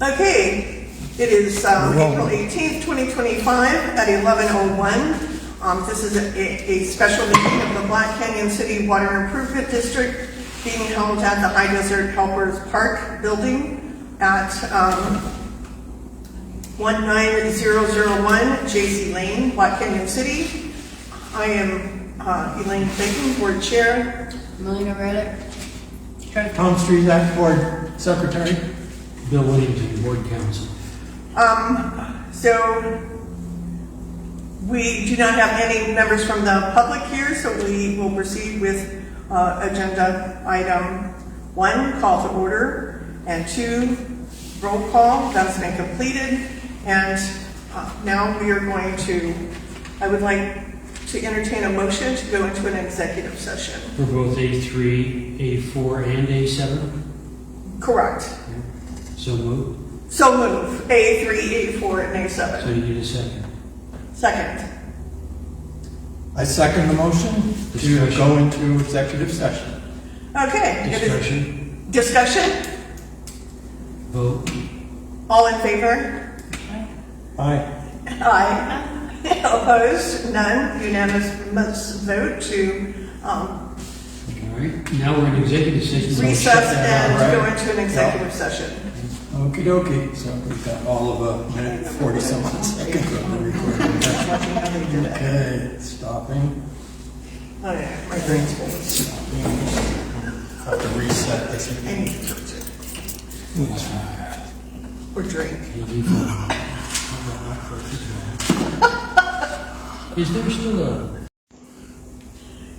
Okay, it is April 18th, 2025 at 11:01. This is a special meeting of the Black Canyon City Water Improvement District being held at the High Desert Helpers Park building at 19001 JC Lane, Black Canyon City. I am Elaine Clayton, Board Chair. Melina Reddick. Tom Strezak, Board Secretary. Bill Williamson, Board Counsel. So we do not have any members from the public here, so we will proceed with agenda item 1, call to order, and 2, roll call. That's been completed. And now we are going to, I would like to entertain a motion to go into an executive session. For both A3, A4, and A7? Correct. So moved. So move. A3, A4, and A7. So you need a second. Second. I second the motion to Discussion. go into executive session. Okay. Discussion. Discussion? Vote. All in favor? Aye. Aye. Opposed? None. Unanimous vote to All right. Now we're in executive session. recess and right. go into an executive session. Okie dokie. So we've got all of a minute 40 some odd seconds of the recording. Watching how they did it. Okay, stopping. Oh yeah, my brain's full. Have to reset this. I need to fix it. Or drink. Is there still a...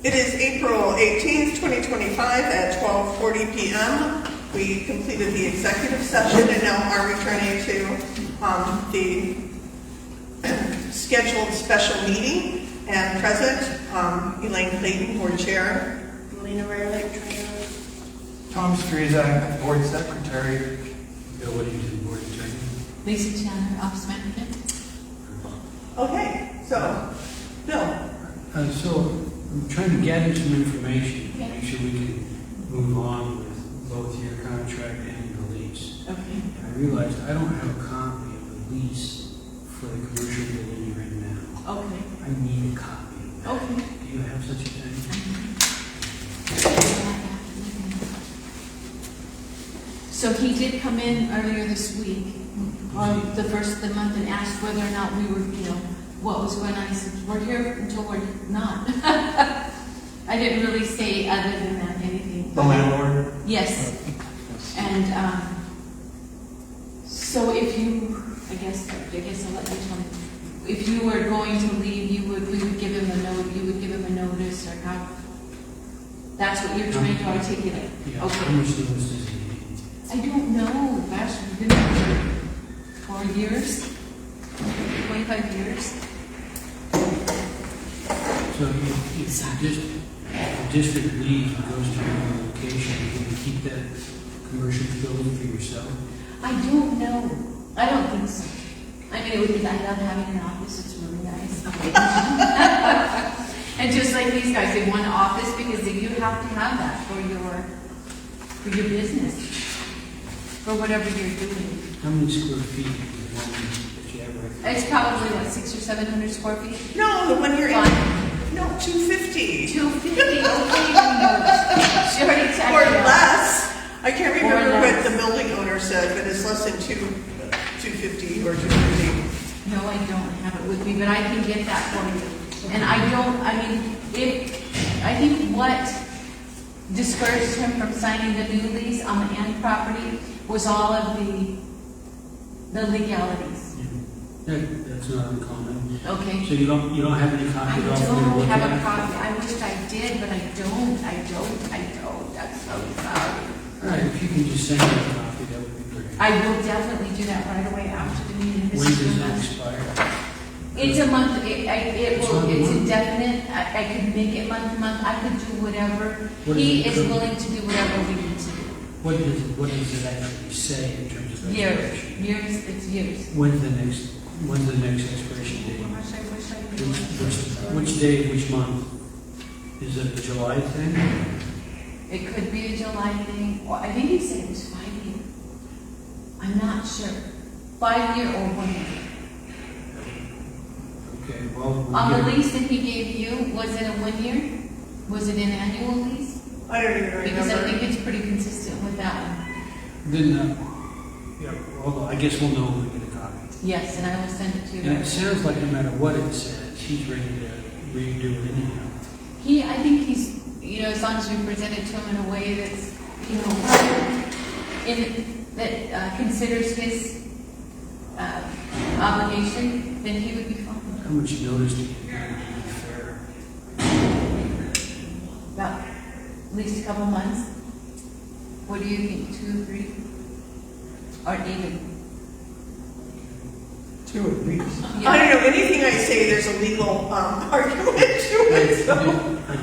It is April 18th, 2025 at 12:40 p.m. We completed the executive session and now are returning to the scheduled special meeting. And present, Elaine Clayton, Board Chair. Melina Reddick. Tom Strezak, Board Secretary. Bill Williamson, Board Attorney. Lisa Chandler, Office Manager. Okay, so, Bill. So I'm trying to gather some information to make sure we can move on with both your contract and your lease. Okay. I realized I don't have a copy of the lease for the commercial building right now. Okay. I need a copy of that. Okay. Do you have such a thing? So he did come in earlier this week, on the first of the month, and asked whether or not we were, what was going on. I said, we're here until we're not. I didn't really say other than that anything. The landlord? Yes. And so if you, I guess I'll let you tell me. If you were going to leave, we would give him a note. You would give him a notice, or how? That's what you're trying to articulate. Yeah. How Okay. much notice does he need? I don't know. Gosh, we've been here for 4 years, 25 years. So if the district leaves and goes to another location, you can keep that commercial building for yourself? I don't know. I don't think so. I mean, it would be, I love having an office. It's really nice. And just like these guys, they want an office because you have to have that for your business, for whatever you're doing. How many square feet is one that you have right now? It's probably, what, 600 or 700 square feet? No, the one you're in. Fine. No, 250. 250, okay. She already checked Or it out. less. I can't remember Or what less. the building owner said, but it's less than 250 or 250. No, I don't have it with me, but I can get that for you. And I think what discouraged him from signing the new lease on the end property was all of the legalities. That's not uncommon. Okay. So you don't have any I copy of it? don't have a copy. I wish I did, but I don't. That's so sorry. All right, if you can just send me a copy, that would be great. I will definitely do that right away after the meeting. When does that expire? It's a month. It's indefinite. I could make it month to month. I could do whatever. He is willing to do whatever we need to do. What does it actually say in terms of expiration? Years. It's years. When's the next expiration date? Which day, which month? Is it a July thing? It could be a July thing. Or I think he said it was 5 years. I'm I'm not sure. 5 year or 1 year. Okay, well. On the lease that he gave you, was it a 1 year? Was it an annual lease? I don't even Because I remember. think it's pretty consistent with that one. Then, yeah, well, I guess we'll know when we get a copy. Yes, and I will send it to you. And it sounds like no matter what it says, he's ready to redo it anyhow. I think he's, as long as we present it to him in a way that's, that considers his obligation, then he would be fine. How much notice do you give him to be fair? About at least a couple months. What do you think, 2 or 3? Or even? 2 at least. I don't know, anything I say, there's a legal argument to it, so. I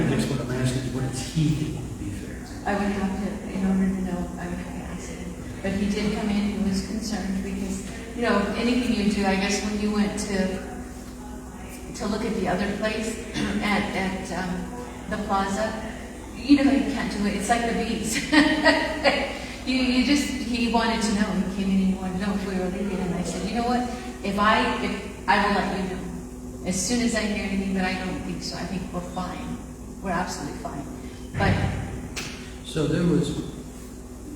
guess what I'm asking is, what does he think would be fair? I would have to, in order to know, I would have to ask him. But he did come in, he was concerned because, anything you do, I guess when you went to look at the other place at the plaza, you can't do it. It's like the bees. He wanted to know. He came in and he wanted to know if we were leaving. And I said, you know what? If I will let you know. As soon as I hear anything, but I don't think so. I think we're fine. We're absolutely fine. But So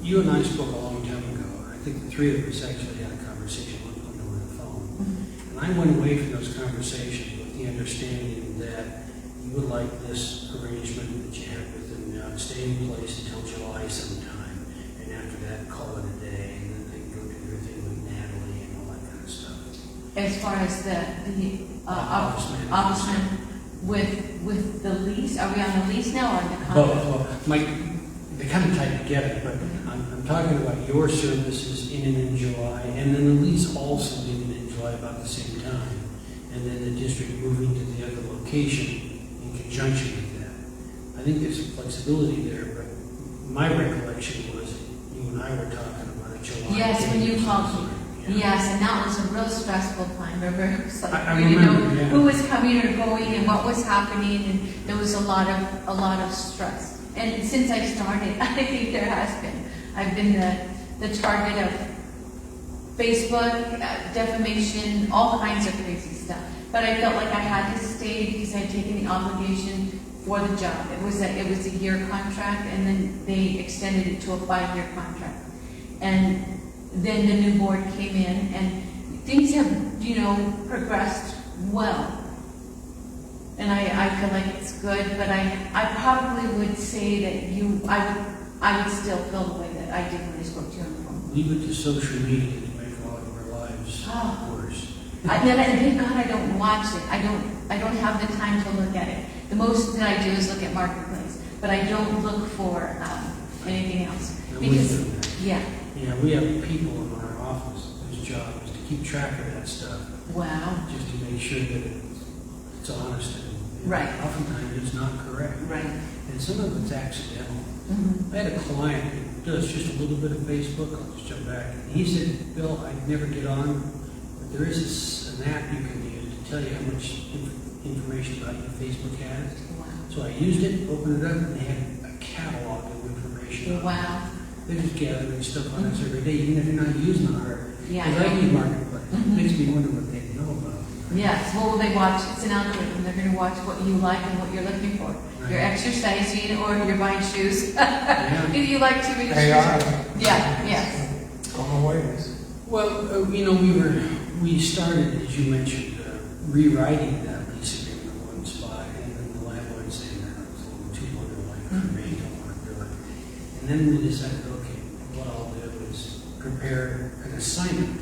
you and I spoke a long time ago. I think the three of us actually had a conversation over the phone. And I went away from those conversations with the understanding that you would like this arrangement that you have with them stay in place until July sometime. And after that, call it a day. And then they can go do their thing with Natalie and all that kind of stuff. as far as the Office officeman with the lease, are we on the lease now or on the contract? Well, they kind of tie together, but I'm talking about your services in and in July, and then the lease also in and in July about the same time, and then the district moving to the other location in conjunction with that. I think there's some flexibility there, but my recollection was you and I were talking about a July. Yes, when you date. called me. Yes, and that was a real stressful time. Remember, it was like I we didn't know remember, yeah. who was coming or going and what was happening, and there was a lot of stress. And since I started, I think there has been. I've been the target of Facebook, defamation, all kinds of crazy stuff. But I felt like I had to stay because I had taken the obligation for the job. It was a year contract, and then they extended it to a 5-year contract. And then the new board came in, and things have, progressed well. And I feel like it's good, but I probably would say that I would still feel the way that I did when I spoke to you on the phone. Leave it to social media to make a lot of our lives worse. Thank God I don't watch it. I don't have the time to look at it. The most that I do is look at Marketplace, but I don't look for anything else. And we Because, do that. yeah, Yeah, we have people in our office whose job is to keep track of that stuff, wow, just to make sure that it's honest and Right. oftentimes it's not correct. right. And some of it's accidental. Mm-hmm. I had a client who does just a little bit of Facebook. I'll just jump back. And he said, Bill, I'd never get on, but there is an app you can use to tell you how much information about you Facebook has. Wow. So I used it, opened it up, and they had a catalog of information on it. Wow. They're just gathering stuff on us every day, even if you're not using it. Yeah. Because I use Marketplace. It Mhm. makes me wonder what they know about. Yes, what will they watch? It's an algorithm. They're going to watch what you like and what you're looking for. You're Right. exercising or you're buying shoes. Yeah. Do you like to read shoes? AI. Yeah, yes. Gone away. Well, we started, as you mentioned, rewriting that lease agreement in one spot, and then the landlord saying that it was a little too like for me, don't want to do it. And then we decided, okay, what I'll do is prepare an assignment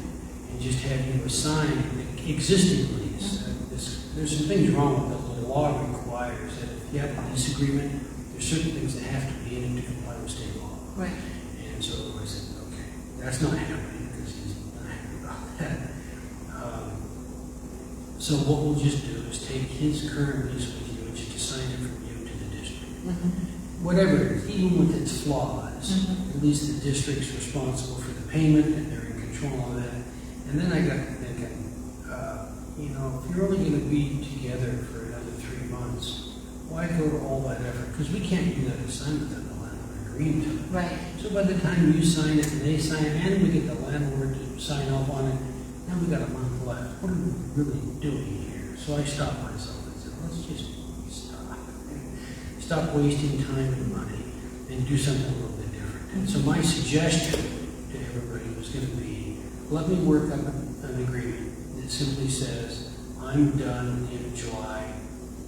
and just have you assign the existing lease. There's some things wrong with it. The law requires that if you have a lease agreement, there's certain things that have to be in it to comply with state law. Right. And so I said, okay, that's not happening because he's not happy about that. So what we'll just do is take his current lease with you and just assign it from you to the district. Mm-hmm. Whatever it is, even with its flaws, Mhm. at least the district's responsible for the payment and they're in control of that. And then I got to thinking, if you're only going to be together for another 3 months, why go to all that effort? Because we can't do that assignment that the landlord agreeing to it. Right. So by the time you sign it and they sign it, and we get the landlord to sign off on it, now we got a month left. What are we really doing here? So I stopped myself and said, let's just stop. Stop wasting time and money and do something a little bit different. And so my suggestion to everybody was going to be, let me work up an agreement that simply says, I'm done in July.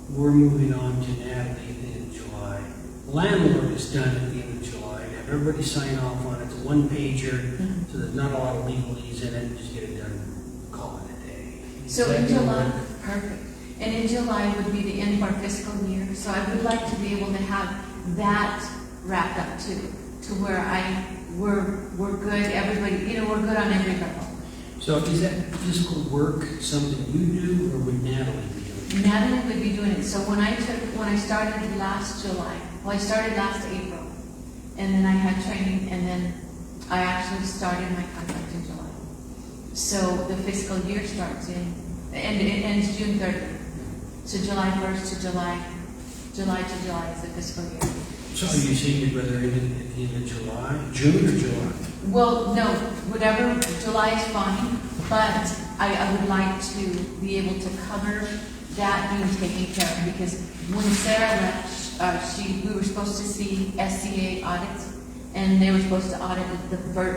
We're moving on to Natalie at the end of July. Landlord is done at the end of July. Have everybody sign off on it. It's a one-pager, so there's not a lot of legalese in it. Just get it done. Call it a day. So in Is that gonna July, work? perfect. And in July would be the end of our fiscal year, so I would like to be able to have that wrapped up too, to where we're good, everybody, we're good on every level. So is that physical work something you do, or would Natalie be doing? Natalie would be doing it, so when I started last July, well, I started last April, and then I had training, and then I actually started my contract in July. So the fiscal year starts and it ends June 30th. So July 1st to July to July is the fiscal year. So are you saying you'd rather end it at the end of July, June or July? Well, no, whatever, July is fine, but I would like to be able to cover that being taken care of, because when Sarah left, we were supposed to see SCA audits, and they were supposed to audit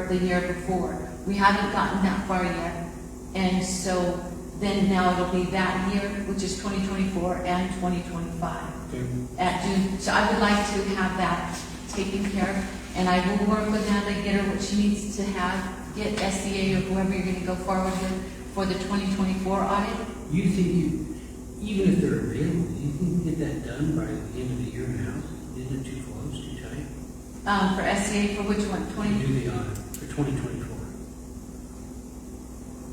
the year before. We haven't gotten that far yet, and so then now it'll be that year, which is 2024 and 2025 Okay. at June. So I would like to have that taken care of, and I will work with Natalie, get her what she needs to have, get SCA or whoever you're going to go forward with for the 2024 audit. You think even if they're available, you think you can get that done by the end of the year now? Isn't it too close, too tight? For SCA, for which one? To do the audit for 2024.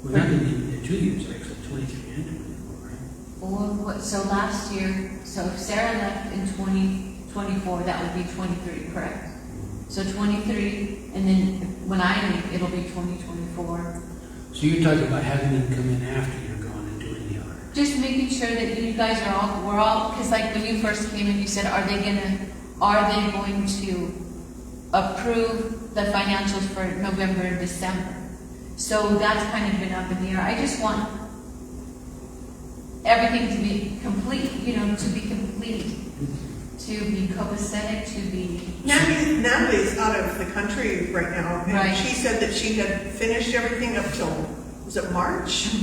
We're not going to need 2 years, actually, 23 and 24, right? So last year, so if Sarah left in 2024, that would be 23, correct? So 23, and then when I leave, it'll be 2024. So you're talking about having them come in after you're gone and doing the audit? Just making sure that you guys are we're all, because like when you first came in, you said, are they going to approve the financials for November and December? So that's kind of been up in the air. I just want everything to be complete, to be complete, to be copacetic, to be... Natalie's out of the country right now, and Right. she said that she had finished everything up till, was it March?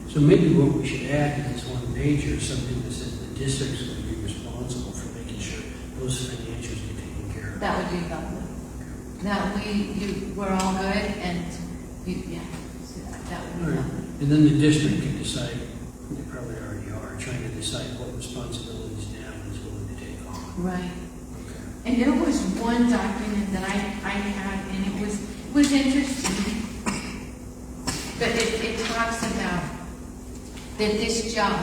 So maybe what we should add to this one page is something that says the district's going to be responsible for making sure those financials get taken care of. That would be lovely. That we're all good, and so that would All be right. lovely. And then the district can decide, they probably already are, trying to decide what responsibilities Natalie's willing to take on. Right. Okay. And there was one document that I had, and it was interesting, but it talks about that this job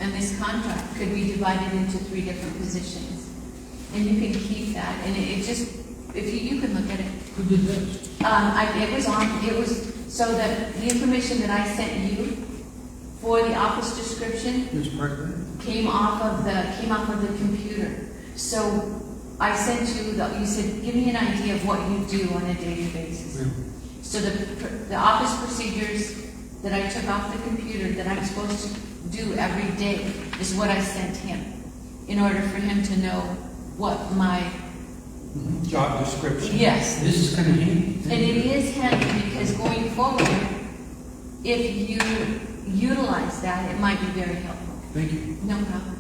and this contract could be divided into 3 different positions. And you can keep that, and it just, if you can look at it. Who did this? It was, so that the information that I sent you for the office description Who's part of that? came off of the computer. So I sent you, you said, give me an idea of what you do on a daily basis. Yeah. So the office procedures that I took off the computer that I'm supposed to do every day is what I sent him, in order for him to know what my, Job description. yes. This is kind of handy. And it is handy, because going forward, if you utilize that, it might be very helpful. Thank you. No problem.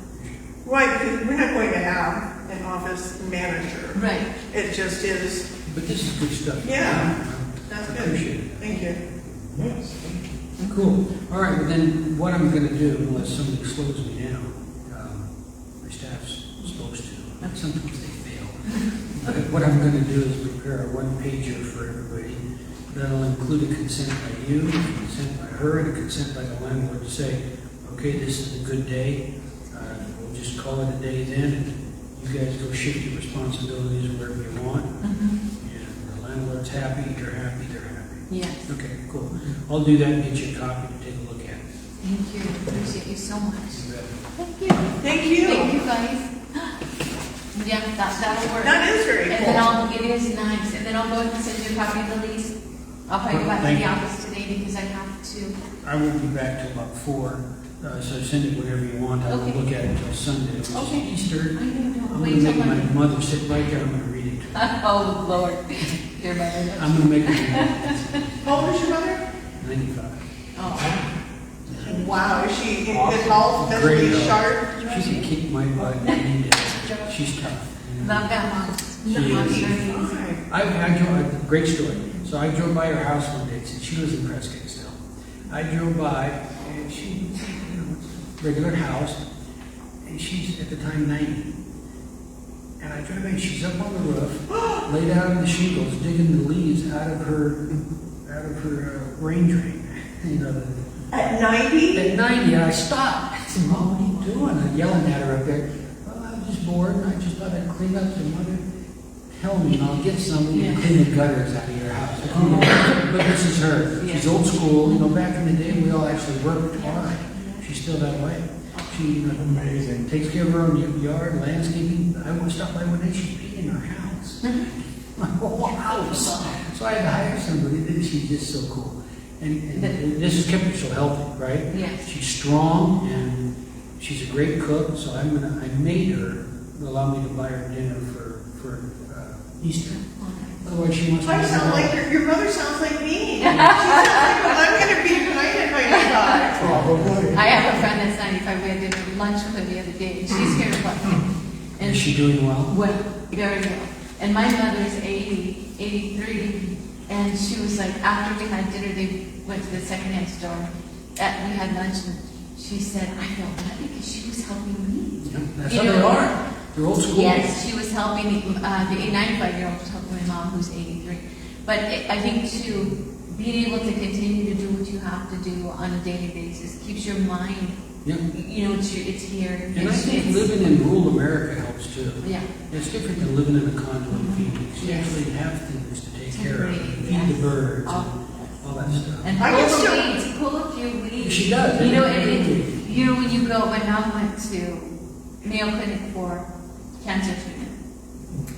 Right, because we're not going to have an office manager. Right. It just is, But this is good stuff. Yeah. that's I good. appreciate it. Thank you. Yes. Cool. All right, well then, what I'm going to do, unless somebody slows me down, my staff's supposed to, sometimes they fail. But what I'm going to do is prepare a one-pager for everybody that'll include a consent by you, a consent by her, and a consent by the landlord to say, okay, this is a good day. We'll just call it a day then, and you guys go shift your responsibilities wherever you want. And the landlord's happy, you're happy, they're happy. Yes. Okay, cool. I'll do that and get you a copy to take a look at. Thank you. Appreciate you so much. You bet. Thank you. Thank you. Thank you, guys. Yeah, that'll work. That is very And then cool. it is nice, and then I'll go ahead and send you a copy of the lease. I'll probably go back to Thank the you. office today because I have to. I won't be back till about 4, so send it whatever you want. I won't Okay. look at it till Sunday, which Okay. is Easter. I know, I'm wait gonna till make my Monday. mother sit right there, I'm gonna read it to her. Oh, Lord. Dear mother. I'm gonna make her read it. How old is your mother? 95. Oh, Wow, is she in Awesome. good health, Great mentally health. sharp? She can kick my butt any day. She's tough. you know. love that mom. She Mom's is. very easy. Fine. I drove, great story. So I drove by her house one day, she lives in Prescott still. I drove by, and she, regular house, and she's at the time 90. And I drive by, and she's up on the roof, laid out on the shingles, digging the leaves out of her rain drain. You know, At 90? at 90, I stopped. I said, Mom, what are you doing? I'm yelling at her up there. Well, I was just bored, and I just thought I'd clean up the mother. Tell me, and I'll get something and clean the gutters out of your house. But this is her. She's old school. You know, back in the day, we all actually worked hard. She's still that way. She Amazing. takes care of her own yard, landscaping. I want to stop by one day, she's painting her house. My whole house. So I had to hire somebody. She's just so cool. And this has kept her so healthy, right? Yes. She's strong and she's a great cook. So I made her allow me to buy her dinner for Easter. Otherwise, she wants to. I sound like your mother sounds like me. She sounds like I'm going to be united by you guys. Probably. I have a friend that's 95. We had dinner lunch with her the other day, and she's here about Is she doing well? Well, very well. And my mother's 80, 83, and she was like, after we had dinner, they went to the secondhand store. We had lunch, and she said, I felt bad because she was helping me. Yeah, that's You how they know- are. They're old school. Yes, she was helping the 95-year-old was helping my mom, who's 83. But I think too, being able to continue to do what you have to do on a daily basis keeps your mind. Yeah. You know, it's here. And I think living in rural America helps too. Yeah. It's different than living in a condo in Phoenix. You Yes. actually have things to take care of, Great, feed the yes. birds, Oh. and all that stuff. And I pull can the still- weeds, pull a few weeds. She does. You know, you know when you go, my mom went to Mayo Clinic for cancer treatment,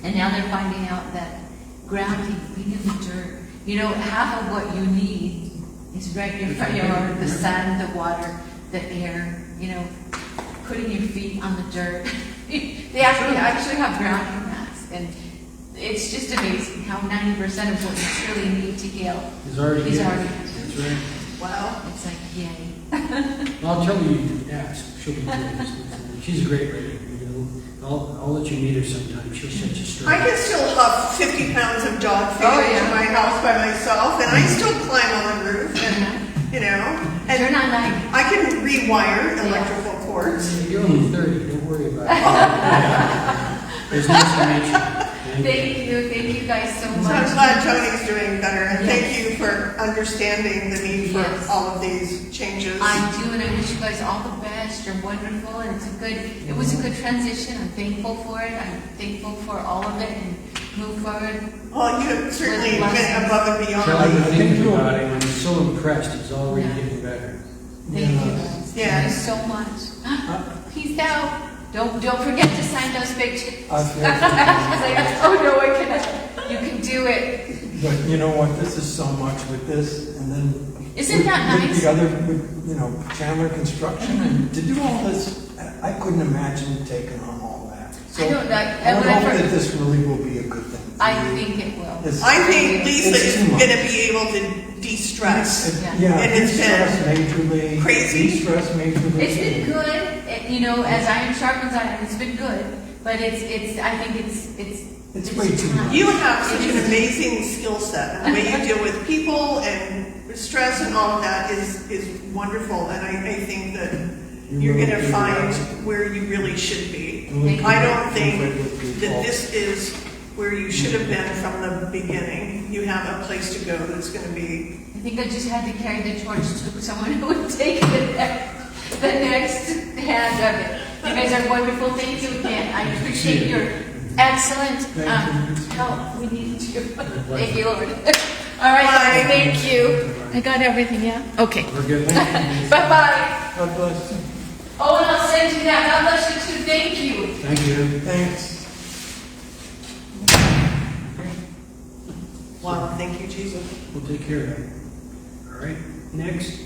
and now they're finding out that grounding, being in the dirt, you know, half of what you need is right in your front yard, the sun, the water, the air, you know, putting your feet on the dirt. They actually have grounding mats, and it's just amazing how 90% of what you truly need to heal It's already is here. already. That's right. Wow. It's like, yay. I'll tell you, you can ask. She'll be doing. She's a great lady. You know, I'll let you meet her sometime. She'll set you straight. I can still huff 50 pounds of dog food Oh, into yeah. my house by myself, and I still climb on the roof, and, you know, You're and not 90. I can rewire electrical cords. You're only 30. Don't worry about it. It's nice to meet you. Thank you guys so So I'm much. glad Tony's doing better, and Yes. thank you for understanding the need for Yes. all of these changes. I do, and I wish you guys all the best. You're wonderful, and it was a good transition. I'm thankful for it. I'm thankful for all of it, and move forward. Well, you have certainly With been blessings. above and beyond. Tell him the Thank things you. about him. I'm so impressed. He's already Yeah. getting better. Thank you Yeah. guys. Yeah. Thank you so much. Peace out. Don't forget to sign those pictures. Us, It's like, oh no, I cannot. You can do it. But you know what, this is so much with this, and then. Isn't that with nice? the other, with, you know, Chandler Construction, and to do all this, I couldn't imagine taking on all that. So I know that- I would when I hope first- that this really will be a good thing. for I you. think it will. It's- I think Lisa It's is too much. going to be able to de-stress. It- Yeah. Yeah, And it's de-stress been majorly. crazy. De-stress majorly. It's been good, you know, as iron sharpens iron, it's been good, but I think It's way too time. much. You have such It an is. amazing skill set, and the way you deal with people and stress and all of that is wonderful, and I think that you're going to find where you really should be. Thank you. I don't think that this is where you should have been from the beginning. You have a place to go that's going to be. I think I just had to carry the torch to someone who would take the next hand of it. You guys are wonderful, thank you again, I appreciate your excellent help, we need you. Thank you, Lord. All right, Bye. thank you. I got everything, yeah? Okay. We're good. Thank you. Bye-bye. God bless you. Oh, and I'll send you that, God bless you too, thank you. Thank you. Thanks. Wow, thank you, Jesus. We'll take care of that. All right, next,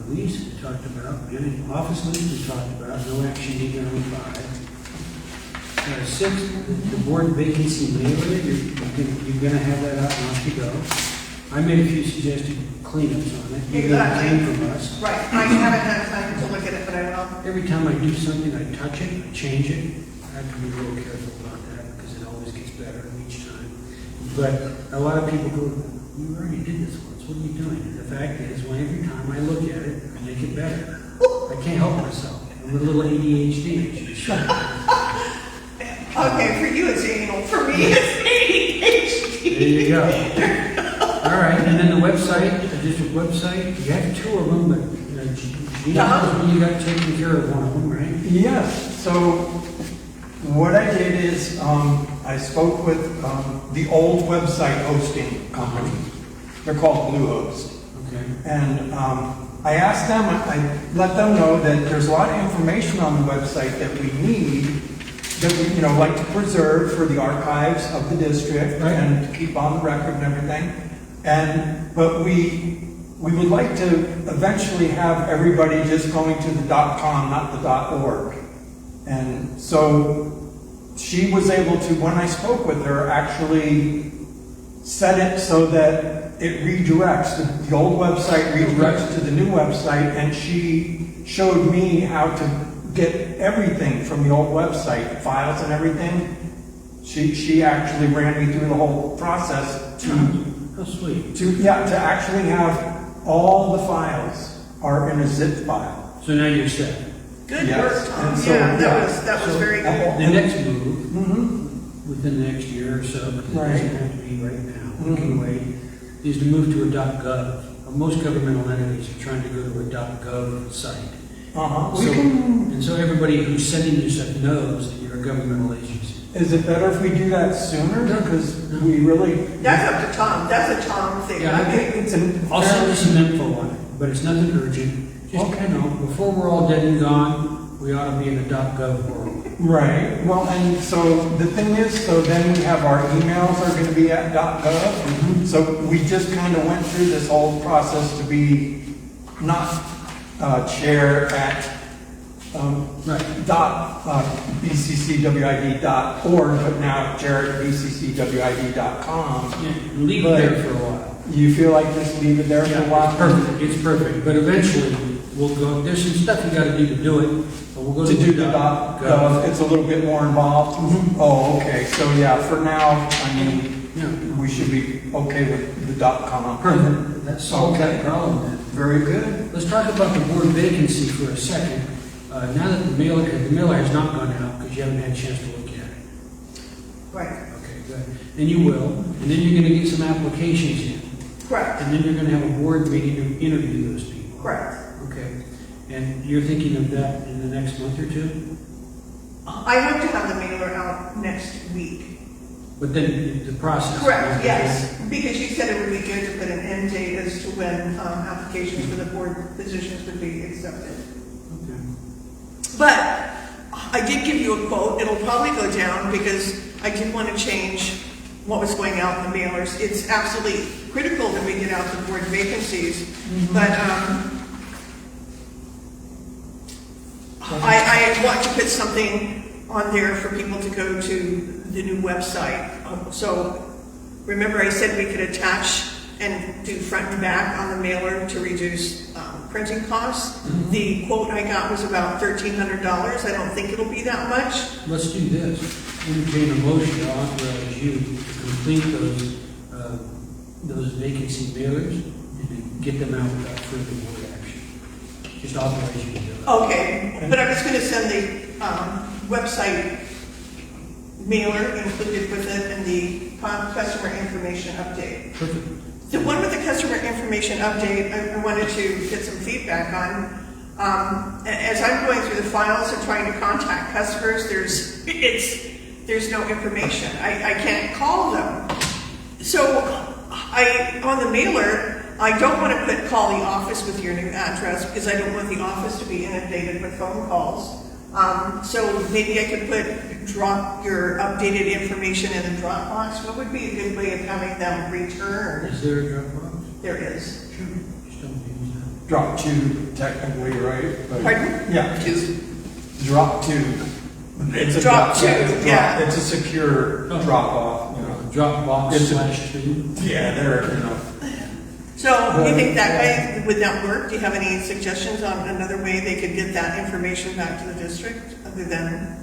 lease, we talked about, and office lease, we talked about, no action needed on 5. 6, the board vacancy mailer, you're gonna have that out and off you go. I made a few suggested cleanups on it. You got it Exactly. from us. Right, I haven't had time to look at it, but I will. Every time I do something, I touch it, I change it. I have to be real careful about that because it always gets better each time. But a lot of people go, you already did this once, what are you doing? And the fact is, well, every time I look at it, I make it better. I can't help myself. I'm a little ADHD, as you should. Okay, for you it's anal, for me it's ADHD. There you go. All right, and then the website, the district website, you have 2 of them, but you got taken care of one of them, right? Yes, so what I did is, I spoke with the old website hosting company. They're called Bluehost. Okay. And I asked them, I let them know that there's a lot of information on the website that we need, that we, like to preserve for the archives of the district Right. and to keep on the record and everything. But we would like to eventually have everybody just going to the .com, not the .org. And so she was able to, when I spoke with her, actually set it so that it redirects. The old website redirects to the new website, and she showed me how to get everything from the old website, files and everything. She actually ran me through the whole process Oh, sweet. to actually have all the files are in a zip file. So now you're set. Good Yes, work, Tom. and so, Yeah, yeah. that was very good. The next move, Mm-hmm. within the next year or so, because it Right. doesn't have to be right now, we Mhm. can wait, is to move to a .gov. Most governmental entities are trying to go to a .gov site. We So, can, and so everybody who's sending you stuff knows that you're a governmental agency. is it better if we do that sooner? Because we really, That's up to Tom, that's a Tom thing. Yeah, I think it's an. I'll send you some info on it, but it's nothing urgent. Just, Okay. before we're all dead and gone, we ought to be in a .gov world. Right, well, and so the thing is, so then we have our emails are gonna be at .gov. So we just kind of went through this whole process to be not chair at Right. BCCWID.org, but now chair at BCCWID.com. Yeah, leave it there for a while. You feel like just leave it there for a while? It's perfect, but eventually, we'll go, there's some stuff you gotta do to do it, but we'll go To to do the the .gov. .gov, it's a little bit more involved? Oh, okay, so yeah, for now, I mean, Yeah, we should be okay with the .com. perfect, that solves that problem then. Very good. Let's talk about the board vacancy for a second. Now that the mailer has not gone out, because you haven't had a chance to look at it. Right, Okay, good. Then you will, and then you're gonna get some applications in, correct, and then you're gonna have a board meeting to interview those people. correct. Okay, and you're thinking of that in the next month or 2? I hope to have the mailer out next week. But then the process. Correct, yes, because you said it would be good to put an end date as to when applications for the board positions would be accepted. Okay. But I did give you a quote. It'll probably go down because I did want to change what was going out in the mailers. It's absolutely critical that we get out the board vacancies. But I want to put something on there for people to go to the new website. So remember I said we could attach and do front and back on the mailer to reduce printing costs. The quote I got was about $1,300. I don't think it'll be that much. Let's do this. Entertain a motion to authorize you to complete those vacancy mailers and to get them out without further board action. Just authorize you to do it. Okay, but I was going to send the website mailer included with it and the customer information update. Perfect. The one with the customer information update, I wanted to get some feedback on. As I'm going through the files and trying to contact customers, there's no information. I can't call them. So on the mailer, I don't want to call the office with your new address because I don't want the office to be inundated with phone calls. So maybe I could drop your updated information in the Dropbox. What would be a good way of having them return? Is there a Dropbox? There is. Sure. Just don't use that. Drop two, technically, right? But- Pardon? Yeah, drop two. It's a Drop two, yeah. It's a secure Oh. drop off, you know. Dropbox It's a- /2. Yeah, there, you know. So you think that way, would that work? Do you have any suggestions on another way they could get that information back to the district other than?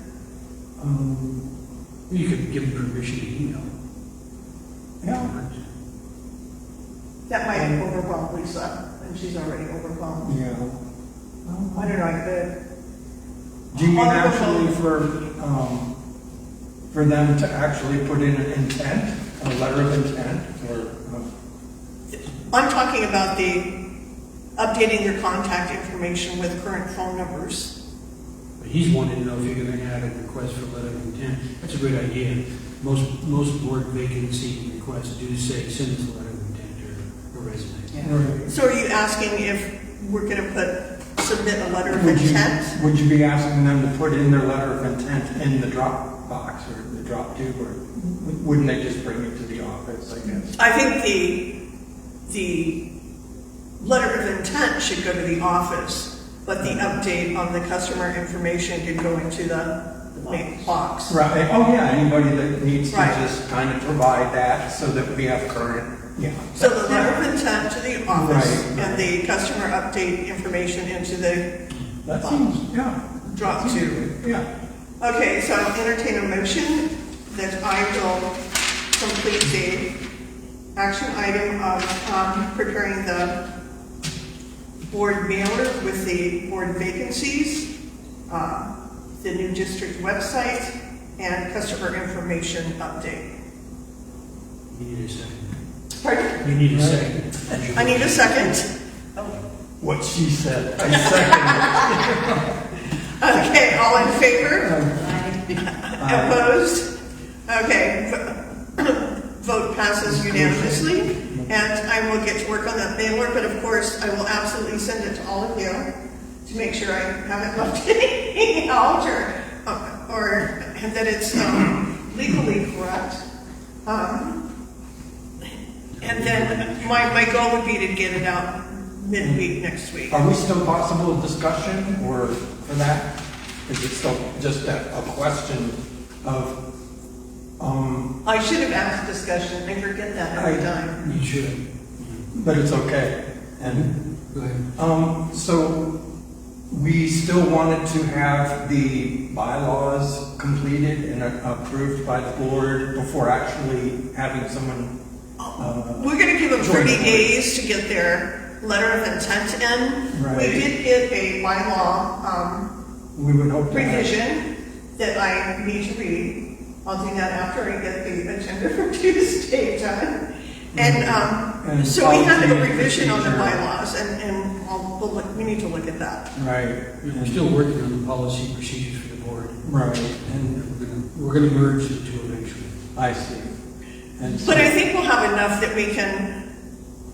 You could give them permission to email. Yeah. That might overwhelm Lisa, and she's already overwhelmed. Yeah. I don't know, I could. Do you mean I'll go actually home. for them to actually put in an intent, a letter of intent, or? I'm talking about the updating your contact information with current phone numbers. But he's wanting to know if you're going to add a request for letter of intent. That's a great idea. Most board vacancy requests do say, send us a letter of intent or a resume. Right. So are you asking if we're gonna submit a letter of Would intent? you be asking them to put in their letter of intent in the Dropbox or the drop tube, or wouldn't they just bring it to the office, I guess? I think the letter of intent should go to the office, but the update on the customer information could go into the main box. Right, oh yeah, anybody that needs to Right. just kind of provide that so that we have current, yeah. So the letter of intent to the office Right. and the customer update information into the That seems, yeah. drop tube. Yeah. Okay, so I'll entertain a motion that I will complete the action item of preparing the board mailer with the board vacancies, the new district website, and customer information update. You need a second. Pardon? You need a second. I need a second. What she said, I second Okay, all in favor? it. Opposed? Okay, vote passes unanimously, and I will get to work on that mailer, but of course, I will absolutely send it to all of you to make sure I haven't left anything out or that it's legally correct. And then my goal would be to get it out midweek next week. Are we still possible discussion, or for that? Is it still just a question of, I should have asked discussion, I forget that every time. You should. but it's okay. And, Go ahead. so we still wanted to have the bylaws completed and approved by the board before actually having someone, We're gonna give them Join 30 the board. days to get their letter of intent in. Right. We did get a bylaw we would hope to have. revision that I need to read. I'll do that after I get the agenda for Tuesday done. And And so we had a policy and revision on the procedure. bylaws, and we need to look at that. Right. We're still working on the policy procedures for the board. Right, And and we're gonna merge the two eventually. I see. And so, But I think we'll have enough that we can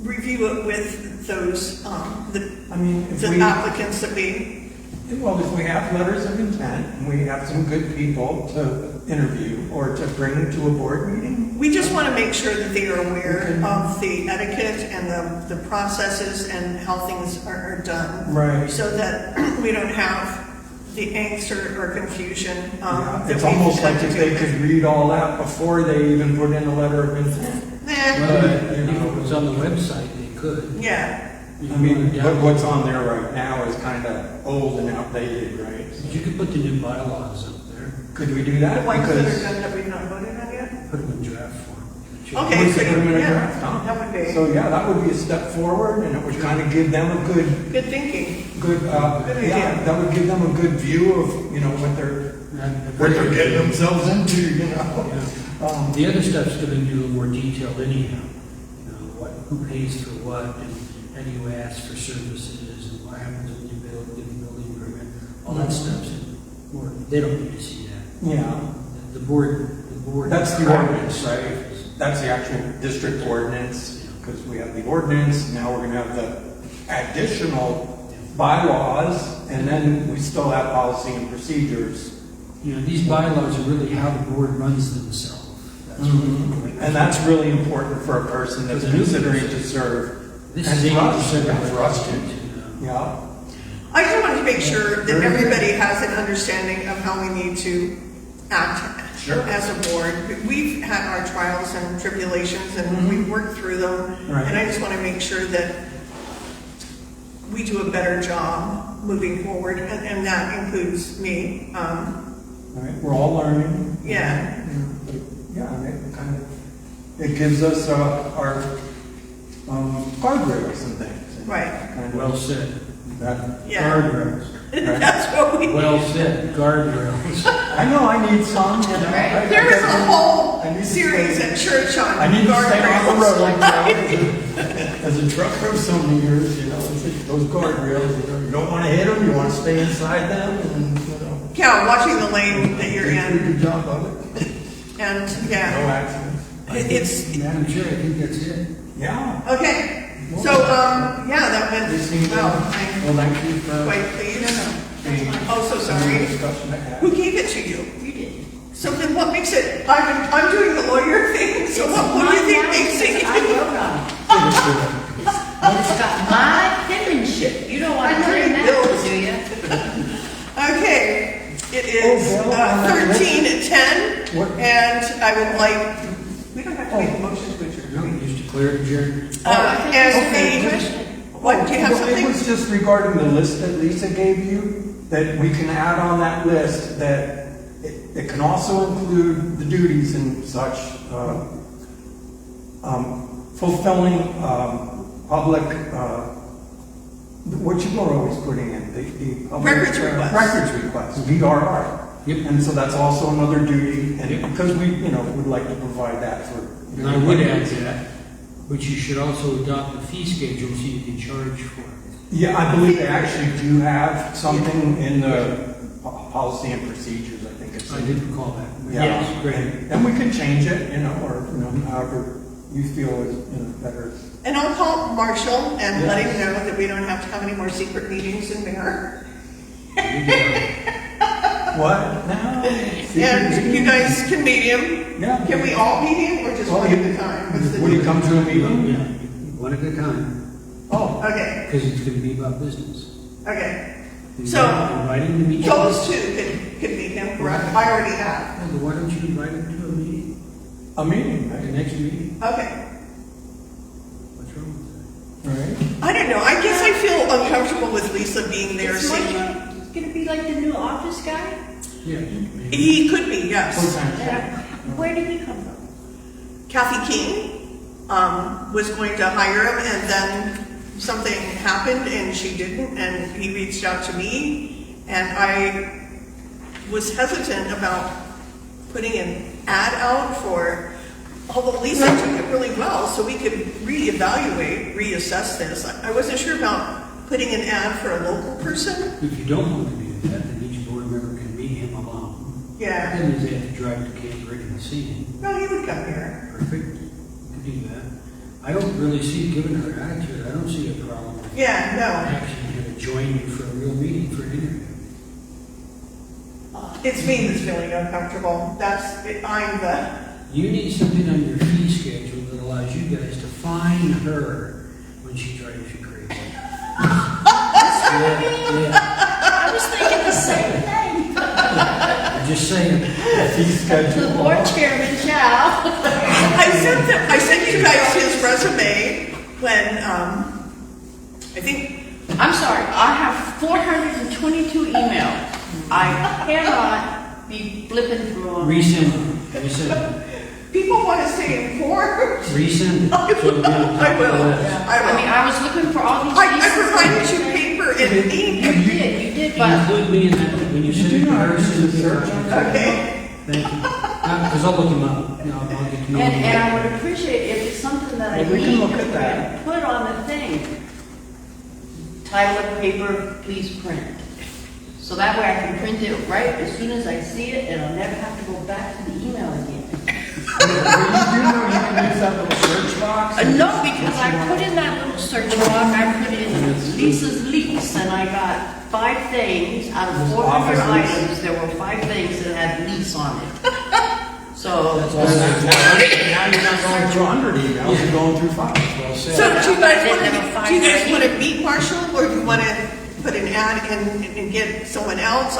review it with those, I mean, if the we, applicants that we, well, if we have letters of intent and we have some good people to interview or to bring to a board meeting, we just want to make sure that they are aware of the etiquette and the processes and how things are done. right? So that we don't have the angst or confusion. Yeah, that it's we almost tend like to if do. they could read all that before they even put in a letter of intent. Eh, Well, But, if it was on the website, they could. yeah, I mean, what's on there right now is kind of old and outdated, right? But you could put the new bylaws up there, Could we do the that? ones that are Because done that we've not voted on yet. put them in draft form. Okay, we so could put them in a yeah, draft, huh? that would be So yeah, that would be a step forward, and it would kind of give them a good, good thinking. good, Good yeah, idea. that would give them a good view of, you know, what they're getting themselves into, you know? Yeah. The other stuff's gonna be a little more detailed anyhow. You know, who pays for what, and how do you ask for services, and what happens when you get a building permit, all that stuff's more, they don't need to see that. Yeah, The board. that's the ordinance, right? That's the actual district ordinance, because we have the ordinance, now we're gonna have the additional bylaws, and then we still have policy and procedures. You know, these bylaws are really how the board runs themselves. That's really- And that's really important for a person that's considering to serve. This And is for us, 80% for us too. Yeah, I just wanted to make sure that everybody has an understanding of how we need to act Sure. as a board. We've had our trials and tribulations, and we've worked through them. Right. And I just want to make sure that we do a better job moving forward, and that includes me. all right, we're all learning. Yeah. But, yeah, and it kind of, it gives us our guardrails and things. And Right. kind of Well said. that- Yeah. Guardrails. That's what we. Well said, guardrails. I know I need some, you know. I- There is a I whole need to series stay- at church on I need to stay on the guardrails. road now. As a trucker of so many years, you know, it's like those guardrails, you don't want to hit them, you want to stay inside them, and, you know. Yeah, watching the lane that you're do a in, pretty good job of it. and No yeah, accidents. it's, Madam Chair, I think that's it. Yeah. okay. So, yeah, that They seem went, to- well, Well, thank you I'm for quite pleased. being. Oh, so sorry. Discussion I had. Who gave it to you? You did. So then what makes it, I'm doing the lawyer thing, so what do you think makes it? I wrote on it. It's got my penmanship. You don't want I to know turn you that, don't. do you? Okay, it is Oh, Bill, on that 13 at 10, What? and I would like, we don't have to make a motion to No, adjourn. just declare adjourned. As okay. the, what, do you have Well, It something? was just regarding the list that Lisa gave you, that we can add on that list, that it can also include the duties and such, fulfilling public, what you were always putting in, the public, Records request. Records request, VRR. Yep. And so that's also another duty, and Yep. because we, would like to provide that for. And I would add to that, but you should also adopt the fee schedule so you can charge for it. Yeah, I believe they actually do have something in the policy and procedures, I think it's. I did recall that. Yeah. Yes, great. And we can change it, or, however you feel is, better. And I'll call Marshall and let him know that we don't have to have any more secret meetings in there. What? No. And you guys can meet him. Yeah. Can we all meet him, or just Well, one at a time? What's the Would you deal? come to a meeting? Yeah, one at a time, Oh, Okay, because it's going to be about business. okay. You So, invite him to meet. Those two could meet him, correct? I already have. Well, why don't you invite him to a meeting, a meeting, the right? next meeting? Okay. What's wrong with All right. I don't know, I guess I feel uncomfortable with Lisa being there. Is seeing- Marshall gonna be like the new office guy? that? Yeah. maybe. He could be, yes. Full-time. Where did he come from? Kathy King was going to hire him, and then something happened and she didn't, and he reached out to me, and I was hesitant about putting an ad out for, although Lisa took it really well, so we could reevaluate, reassess this. I wasn't sure about putting an ad for a local person. If you don't want to do that, then each board member can meet him alone. Yeah. Then they have to drive to Camp Ready to see him. No, he would come here. Perfect. You can do that. I don't really see, given her attitude, I don't see a problem with Yeah, actually going to join you for a real meeting for an interview. no. It's me that's feeling uncomfortable. I'm the, You need something on your fee schedule that allows you guys to fine her when she drives you crazy. Yeah. I was thinking the same thing. I'm just saying. Fee The schedule. board chairman shall. I sent you guys his resume when, I think, I'm sorry, I have 422 emails. I cannot be flipping through them. Resend. people want to stay informed. Resend. So again, top I of the will. list. I mean, I was looking for all these I pieces. provided you paper and ink. You did, And but include me in that when you send it to her. Send it to her. Okay. Thank you. Because I'll look him up. You know, I'll get to know him. And I would appreciate if it's something that I Well, we can need look to at that. put on the thing. Title of paper, please print. So that way I can print it right as soon as I see it, and I'll never have to go back to the email again. You know you can use that little search box? No, because I put in that little search box, I put in Lisa's leaks, and I got 5 things, out of 400 Office lease. items, there were 5 things that had lease on it. So, Now you're not going through 100 emails, you're going through 5. Well said. So do you guys want Then to, there were do you guys 5 want to meet Marshall, or do you want to put an ad and get someone else?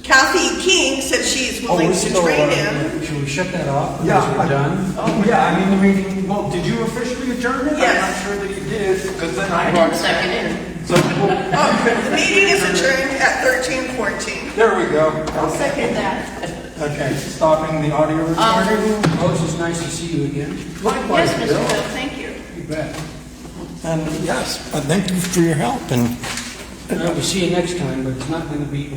Kathy King said she's willing to train him. Should we shut that off? Yeah, Because we're done? Yeah, I mean, the meeting, well, did you officially adjourn it? Yes. I'm not sure that you did, because then I I didn't brought second it. The meeting is adjourned at 13:14. There we go. I'll second that. Okay, stopping the audio recording. Rose, it's nice to see you again. Likewise, Yes, Mr. Bill. Bill, thank you. You bet. And yes, thank you for your help and We'll see you next time, but it's not going to be.